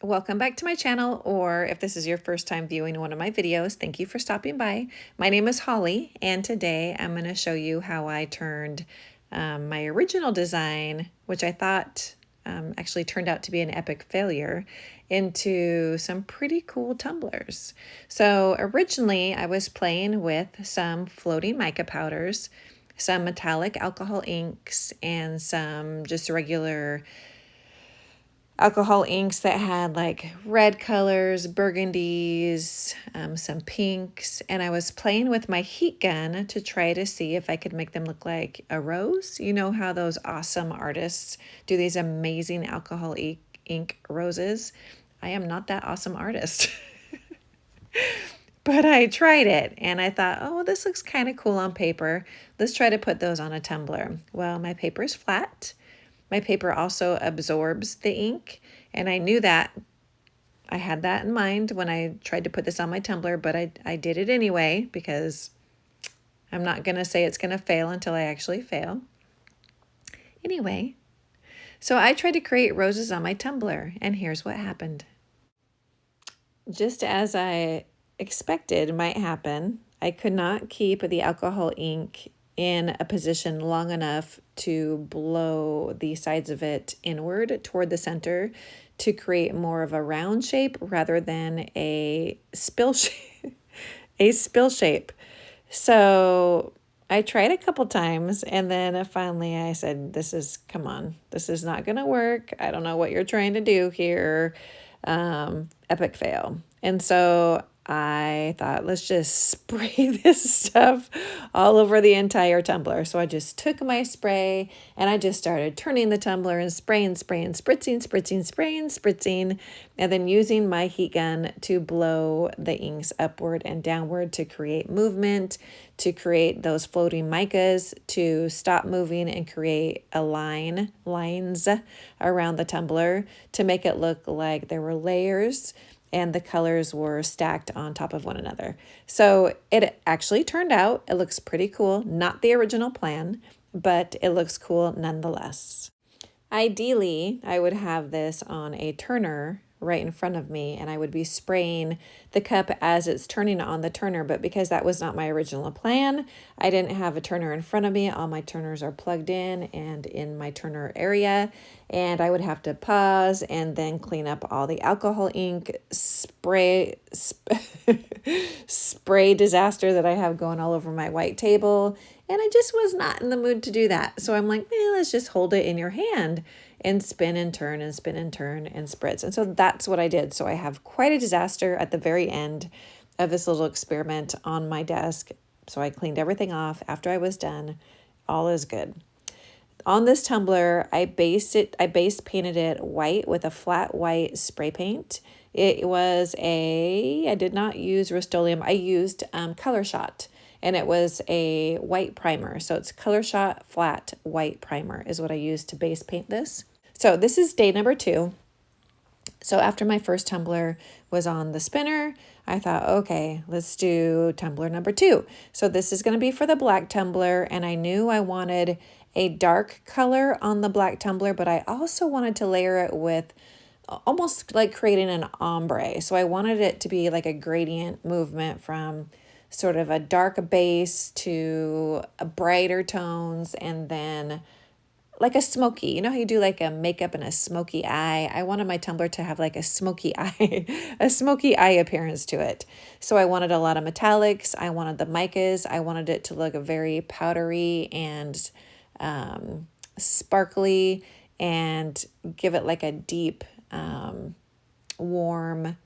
Welcome back to my channel, or if this is your first time viewing one of my videos, thank you for stopping by. My name is Holly, and today I'm going to show you how I turned my original design, which I thought actually turned out to be an epic failure, into some pretty cool tumblers. So originally I was playing with some floating mica powders, some metallic alcohol inks, and some just regular alcohol inks that had like red colors, burgundies, some pinks, and I was playing with my heat gun to try to see if I could make them look like a rose. You know how those awesome artists do these amazing alcohol ink roses? I am not that awesome artist. But I tried it and I thought, oh, this looks kind of cool on paper. Let's try to put those on a tumbler. Well, my paper is flat. My paper also absorbs the ink, and I knew that. I had that in mind when I tried to put this on my tumbler, but I did it anyway because I'm not going to say it's going to fail until I actually fail. Anyway, so I tried to create roses on my tumbler, and here's what happened. Just as I expected might happen, I could not keep the alcohol ink in a position long enough to blow the sides of it inward toward the center to create more of a round shape rather than a spill shape. So I tried a couple times, and then finally I said, come on, this is not gonna work. I don't know what you're trying to do here. Epic fail. And so I thought, let's just spray this stuff all over the entire tumbler. So I just took my spray and I just started turning the tumbler and spraying, spritzing, and then using my heat gun to blow the inks upward and downward to create movement, to create those floating micas, to stop moving and create lines around the tumbler to make it look like there were layers and the colors were stacked on top of one another. So it actually turned out, it looks pretty cool. Not the original plan, but it looks cool nonetheless. Ideally, I would have this on a turner right in front of me, and I would be spraying the cup as it's turning on the turner, but because that was not my original plan, I didn't have a turner in front of me. All my turners are plugged in and in my turner area, and I would have to pause and then clean up all the alcohol ink spray disaster that I have going all over my white table. And I just was not in the mood to do that. So I'm like, let's just hold it in your hand and spin and turn and spin and turn and spritz. And so that's what I did. So I have quite a disaster at the very end of this little experiment on my desk. So I cleaned everything off after I was done. All is good. On this tumbler, I base painted it white with a flat white spray paint. I did not use Rust-Oleum. I used Color Shot, and it was a white primer. So it's Color Shot flat white primer is what I used to base paint this. So this is day number 2. So after my first tumbler was on the spinner, I thought, okay, let's do tumbler number 2. So this is going to be for the black tumbler, and I knew I wanted a dark color on the black tumbler, but I also wanted to layer it with almost like creating an ombre. So I wanted it to be like a gradient movement from sort of a dark base to a brighter tones, and then like a smoky. You know how you do like a makeup and a smoky eye? I wanted my tumbler to have like a smoky eye, a smoky eye appearance to it. So I wanted a lot of metallics. I wanted the micas. I wanted it to look very powdery and sparkly and give it like a deep, warm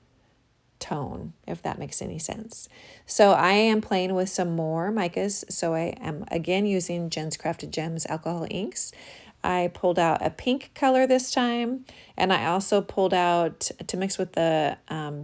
tone, if that makes any sense. So I am playing with some more micas. So I am again using Jenn's Crafted Gems alcohol inks. I pulled out a pink color this time, and I also pulled out, to mix with the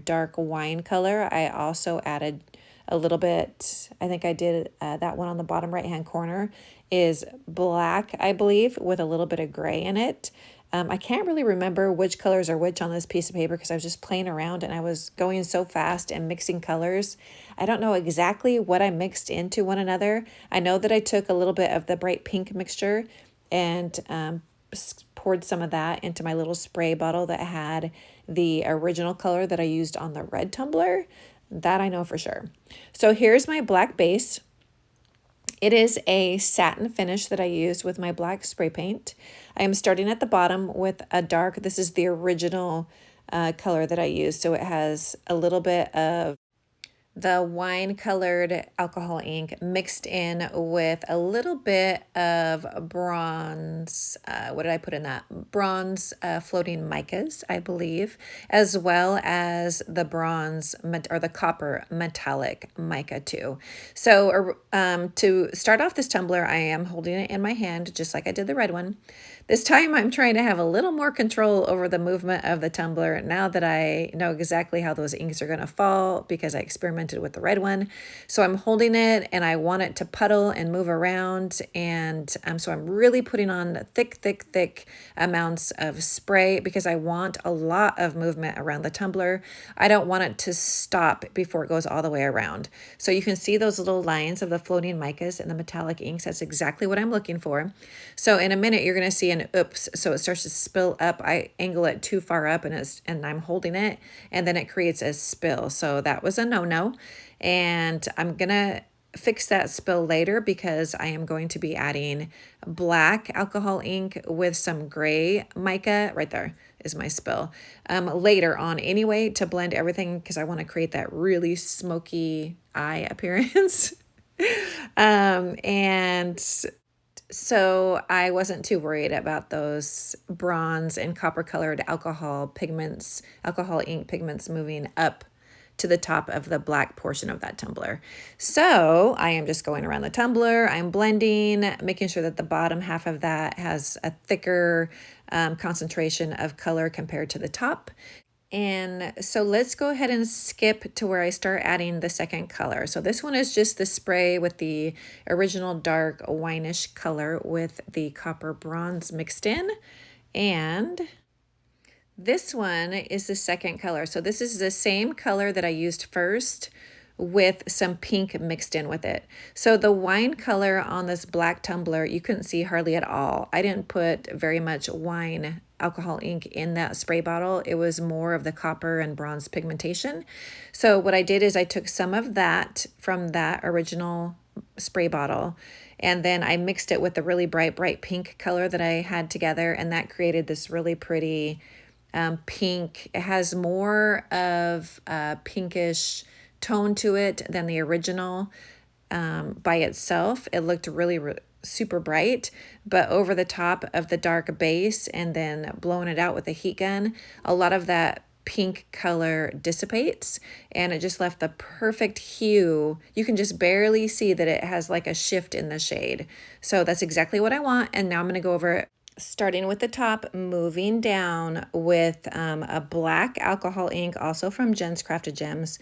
dark wine color, I also added a little bit, I think I did that one on the bottom right hand corner is black, I believe, with a little bit of gray in it. I can't really remember which colors are which on this piece of paper because I was just playing around and I was going so fast and mixing colors. I don't know exactly what I mixed into one another. I know that I took a little bit of the bright pink mixture and poured some of that into my little spray bottle that had the original color that I used on the red tumbler. That I know for sure. So here's my black base. It is a satin finish that I used with my black spray paint. I am starting at the bottom with a dark, this is the original color that I used. So it has a little bit of the wine colored alcohol ink mixed in with a little bit of bronze, what did I put in that? Bronze floating micas, I believe, as well as the bronze or the copper metallic mica too. So to start off this tumbler, I am holding it in my hand just like I did the red one. This time I'm trying to have a little more control over the movement of the tumbler now that I know exactly how those inks are going to fall because I experimented with the red one. So I'm holding it and I want it to puddle and move around. And so I'm really putting on thick amounts of spray because I want a lot of movement around the tumbler. I don't want it to stop before it goes all the way around. So you can see those little lines of the floating micas and the metallic inks. That's exactly what I'm looking for. So in a minute, you're going to see an oops. So it starts to spill up. I angle it too far up and I'm holding it and then it creates a spill. So that was a no-no. And I'm going to fix that spill later because I am going to be adding black alcohol ink with some gray mica. Right there is my spill. Later on anyway to blend everything because I want to create that really smoky eye appearance. And so I wasn't too worried about those bronze and copper colored alcohol ink pigments moving up to the top of the black portion of that tumbler. So I am just going around the tumbler. I'm blending, making sure that the bottom half of that has a thicker concentration of color compared to the top. And so let's go ahead and skip to where I start adding the second color. So this one is just the spray with the original dark wineish color with the copper bronze mixed in. And this one is the second color. So this is the same color that I used first with some pink mixed in with it. So the wine color on this black tumbler, you couldn't see hardly at all. I didn't put very much wine alcohol ink in that spray bottle. It was more of the copper and bronze pigmentation. So what I did is I took some of that from that original spray bottle and then I mixed it with the really bright pink color that I had together, and that created this really pretty pink. It has more of a pinkish tone to it than the original by itself. It looked really super bright, but over the top of the dark base and then blowing it out with a heat gun, a lot of that pink color dissipates and it just left the perfect hue. You can just barely see that it has like a shift in the shade. So that's exactly what I want. And now I'm going to go over it, starting with the top, moving down with a black alcohol ink, also from Jenn's Crafted Gems,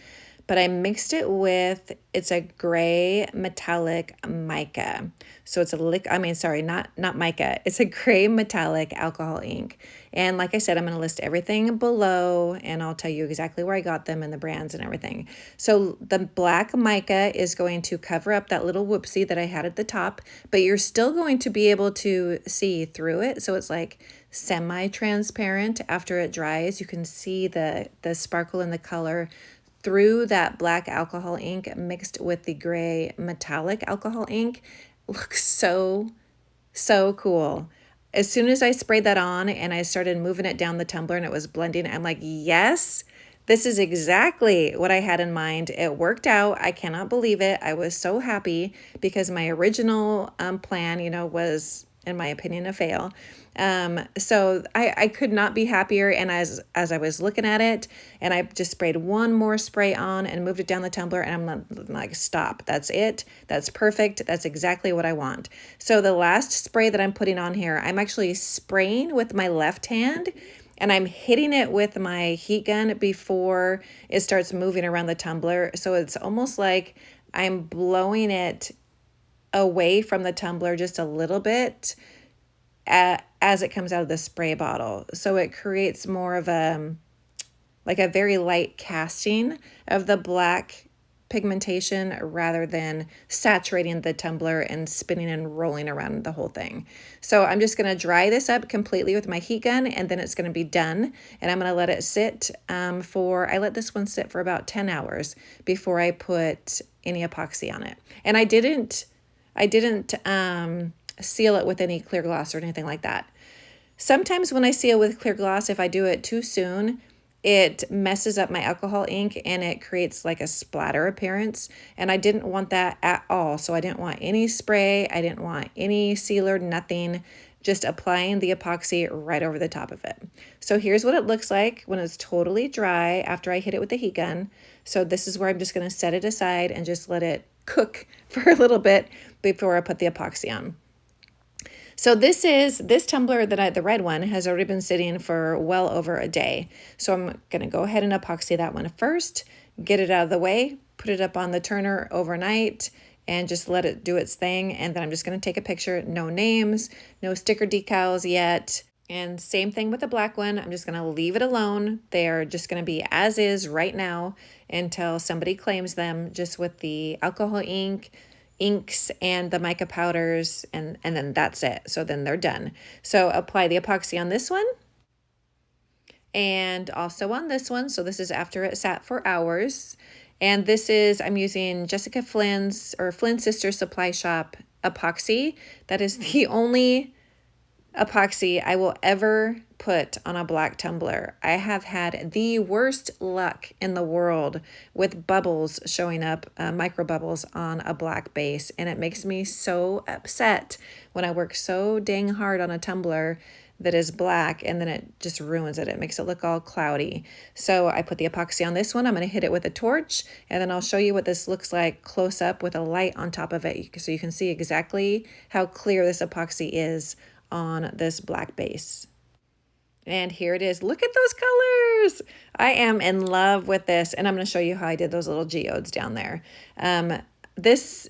but I mixed it with, it's a gray metallic mica. So it's not mica. It's a gray metallic alcohol ink. And like I said, I'm going to list everything below and I'll tell you exactly where I got them and the brands and everything. So the black mica is going to cover up that little whoopsie that I had at the top, but you're still going to be able to see through it. So it's like semi-transparent. After it dries, you can see the sparkle in the color through that black alcohol ink mixed with the gray metallic alcohol ink. Looks so cool. As soon as I sprayed that on and I started moving it down the tumbler and it was blending, I'm like, yes, this is exactly what I had in mind. It worked out. I cannot believe it. I was so happy because my original plan, was, in my opinion, a fail. So I could not be happier. And as I was looking at it and I just sprayed one more spray on and moved it down the tumbler and I'm like, stop, that's it. That's perfect. That's exactly what I want. So the last spray that I'm putting on here, I'm actually spraying with my left hand and I'm hitting it with my heat gun before it starts moving around the tumbler. So it's almost like I'm blowing it away from the tumbler just a little bit as it comes out of the spray bottle. So it creates more of a very light casting of the black pigmentation rather than saturating the tumbler and spinning and rolling around the whole thing. So I'm just going to dry this up completely with my heat gun, and then it's going to be done. And I'm going to let it sit I let this one sit for about 10 hours before I put any epoxy on it. And I didn't seal it with any clear gloss or anything like that. Sometimes when I seal with clear gloss, if I do it too soon, it messes up my alcohol ink and it creates like a splatter appearance. And I didn't want that at all. So I didn't want any spray. I didn't want any sealer, nothing, just applying the epoxy right over the top of it. So here's what it looks like when it's totally dry after I hit it with the heat gun. So this is where I'm just going to set it aside and just let it cook for a little bit before I put the epoxy on. So this tumbler, the red one, has already been sitting for well over a day. So I'm going to go ahead and epoxy that one first, get it out of the way, put it up on the turner overnight, and just let it do its thing. And then I'm just going to take a picture. No names, no sticker decals yet. And same thing with the black one. I'm just going to leave it alone. They're just going to be as is right now until somebody claims them, just with the alcohol inks and the mica powders, and then that's it. So then they're done. So apply the epoxy on this one and also on this one. So this is after it sat for hours. And I'm using Jessica Flynn's or Flynn Sister Supply Shop epoxy. That is the only epoxy I will ever put on a black tumbler. I have had the worst luck in the world with bubbles showing up, micro bubbles on a black base, and it makes me so upset when I work so dang hard on a tumbler that is black and then it just ruins it. It makes it look all cloudy. So I put the epoxy on this one. I'm going to hit it with a torch, and then I'll show you what this looks like close up with a light on top of it so you can see exactly how clear this epoxy is on this black base. And here it is. Look at those colors. I am in love with this. And I'm going to show you how I did those little geodes down there. This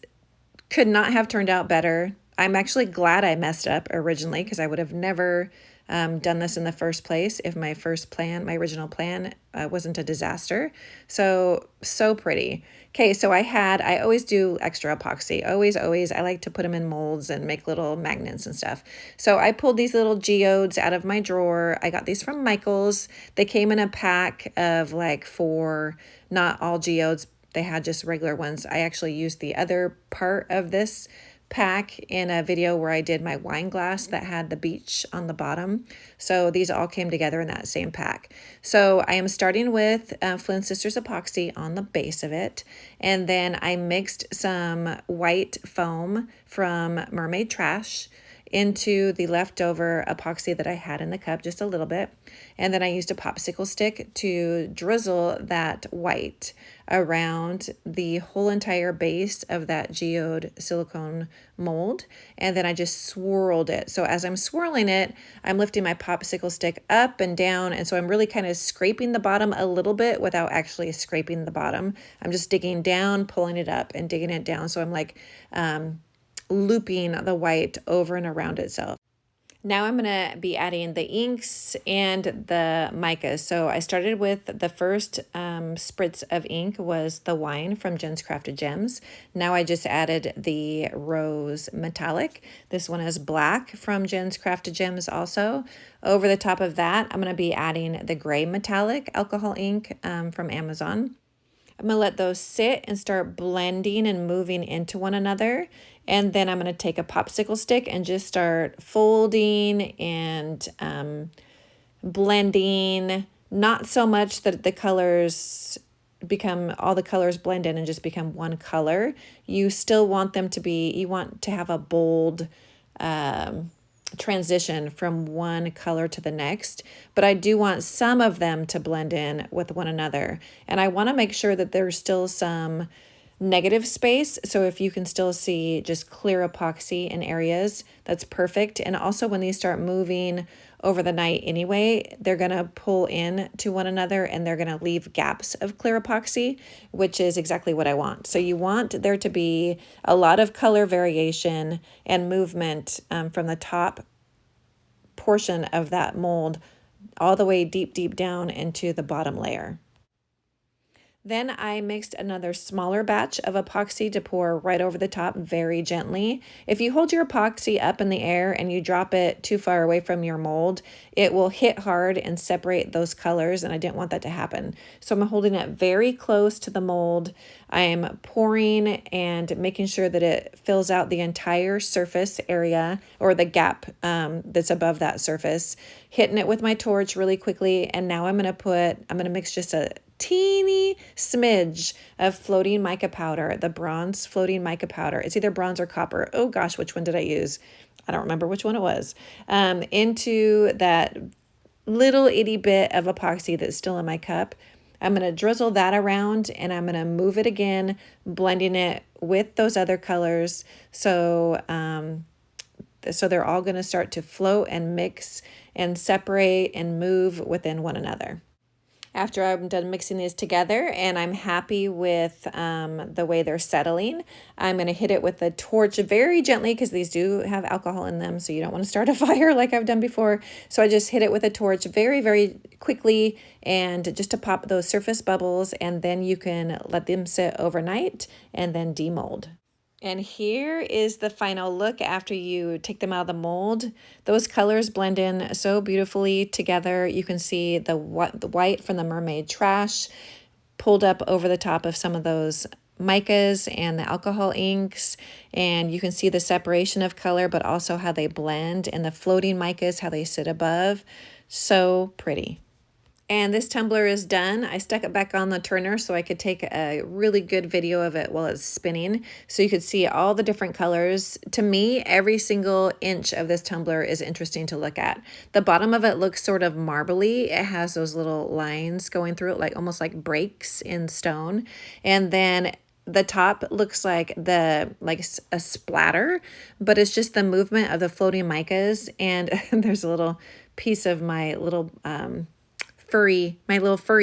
could not have turned out better. I'm actually glad I messed up originally because I would have never done this in the first place if my original plan wasn't a disaster. So pretty. Okay, so I always do extra epoxy. Always. I like to put them in molds and make little magnets and stuff. So I pulled these little geodes out of my drawer. I got these from Michael's. They came in a pack of like 4, not all geodes. They had just regular ones. I actually used the other part of this pack in a video where I did my wine glass that had the beach on the bottom. So these all came together in that same pack. So I am starting with Flynn Sisters epoxy on the base of it. And then I mixed some white foam from Mermaid Trash into the leftover epoxy that I had in the cup, just a little bit. And then I used a popsicle stick to drizzle that white around the whole entire base of that geode silicone mold. And then I just swirled it. So as I'm swirling it, I'm lifting my popsicle stick up and down. And so I'm really kind of scraping the bottom a little bit without actually scraping the bottom. I'm just digging down, pulling it up and digging it down. So I'm like, looping the white over and around itself. Now I'm going to be adding the inks and the mica. So I started with the first spritz of ink was the wine from Jenn's Crafted Gems. Now I just added the rose metallic. This one is black from Jenn's Crafted Gems also. Over the top of that, I'm going to be adding the gray metallic alcohol ink from Amazon. I'm going to let those sit and start blending and moving into one another. And then I'm going to take a popsicle stick and just start folding and blending. Not so much that the colors all the colors blend in and just become one color. You still want them to you want to have a bold transition from one color to the next, but I do want some of them to blend in with one another. And I want to make sure that there's still some negative space. So if you can still see just clear epoxy in areas, that's perfect. And also when these start moving over the night anyway, they're going to pull in to one another and they're going to leave gaps of clear epoxy, which is exactly what I want. So you want there to be a lot of color variation and movement from the top portion of that mold all the way deep down into the bottom layer. Then I mixed another smaller batch of epoxy to pour right over the top very gently. If you hold your epoxy up in the air and you drop it too far away from your mold, it will hit hard and separate those colors, and I didn't want that to happen. So I'm holding it very close to the mold. I'm pouring and making sure that it fills out the entire surface area, or the gap that's above that surface, hitting it with my torch really quickly. And now I'm gonna mix just a teeny smidge of floating mica powder, the bronze floating mica powder. It's either bronze or copper. Oh gosh, which one did I use? I don't remember which one it was. Into that little itty bit of epoxy that's still in my cup. I'm going to drizzle that around, and I'm going to move it again, blending it with those other colors. So they're all going to start to float and mix and separate and move within one another. After I'm done mixing these together and I'm happy with the way they're settling, I'm going to hit it with the torch very gently, because these do have alcohol in them, so you don't want to start a fire like I've done before. So I just hit it with a torch very, very quickly, and just to pop those surface bubbles, and then you can let them sit overnight and then demold. And here is the final look after you take them out of the mold. Those colors blend in so beautifully together. You can see the white from the Mermaid Trash pulled up over the top of some of those micas and the alcohol inks, and you can see the separation of color, but also how they blend, and the floating micas, how they sit above. So pretty. And this tumbler is done. I stuck it back on the turner so I could take a really good video of it while it's spinning, so you could see all the different colors. To me, every single inch of this tumbler is interesting to look at. The bottom of it looks sort of marbly. It has those little lines going through it, like almost like breaks in stone. And then the top looks like a splatter, but it's just the movement of the floating micas. And there's a little piece of my little furry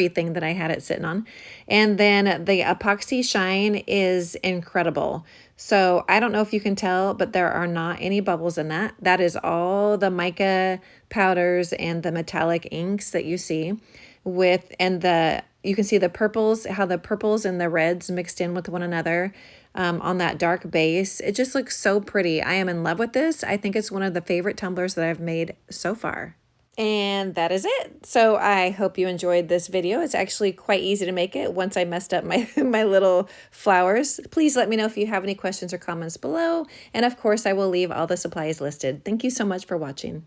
thing that I had it sitting on. And then the epoxy shine is incredible. So I don't know if you can tell, but there are not any bubbles in that. That is all the mica powders and the metallic inks that you see you can see the purples, how the purples and the reds mixed in with one another on that dark base. It just looks so pretty. I am in love with this. I think it's one of the favorite tumblers that I've made so far. And that is it. So I hope you enjoyed this video. It's actually quite easy to make it once I messed up my, my little flowers. Please let me know if you have any questions or comments below. And of course, I will leave all the supplies listed. Thank you so much for watching.